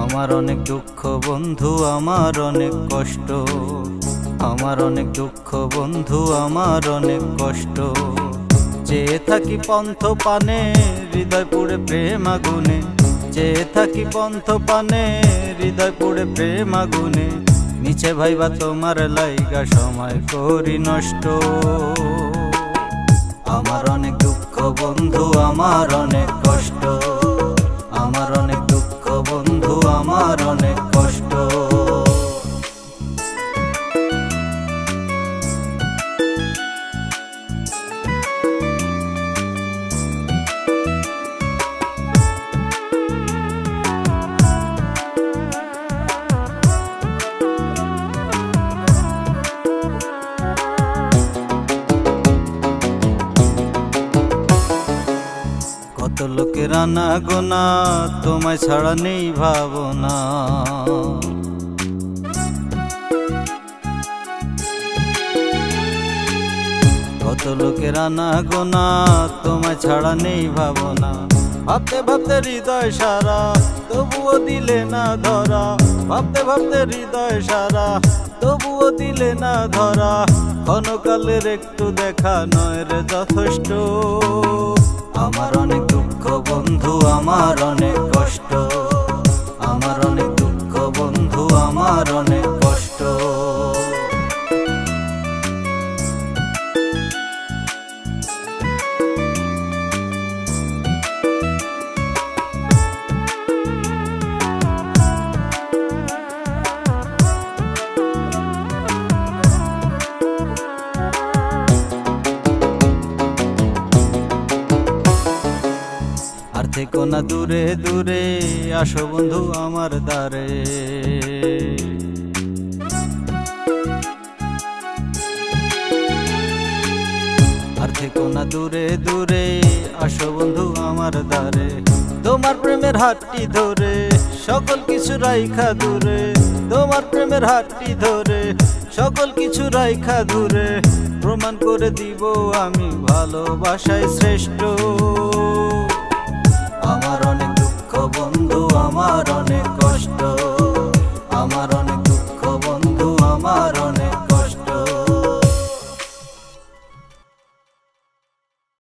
আমার অনেক দুঃখ বন্ধু, আমার অনেক কষ্ট, আমার অনেক দুঃখ বন্ধু, আমার অনেক কষ্ট। চেয়ে থাকি পন্থ পানে, হৃদয় পুড়ে প্রেম আগুনে, চেয়ে থাকি পন্থ পানে, হৃদয় পুড়ে প্রেম আগুনে। নিচে ভাইবা তোমার লাইগা সময় করি নষ্ট। আমার অনেক দুঃখ বন্ধু, আমার অনেক কষ্ট, আমার অনেক দুঃখ বন্ধু, আমার অনেক কষ্ট। কত লোকের আনা গোনা, তোমায় ছাড়া নেই ভাবনা। কত লোকের আনা গোনা, তোমায় ছাড়া নেই ভাবনা। ভাবতে ভাবতে হৃদয় সারা, তবুও দিলে না ধরা। ভাবতে ভাবতে হৃদয় সারা, তবুও দিলে না ধরা। ক্ষণকালের একটু দেখা নয় রে যথেষ্ট। আমার অনেক দুঃখ বন্ধু, আমার অনেক কষ্ট, আমার অনেক দুঃখ বন্ধু, আমার অনেক কষ্ট। আর থেকো না দূরে দূরে, আসো বন্ধু আমার দ্বারে। আর থেকো না দূরে দূরে, আসো বন্ধু আমার দ্বারে। তোমার প্রেমের হাতটি ধরে, সকল কিছু রাইখা দূরে। তোমার প্রেমের হাতটি ধরে, সকল কিছু রাইখা দূরে। প্রমাণ করে দিব আমি ভালোবাসায় শ্রেষ্ঠ।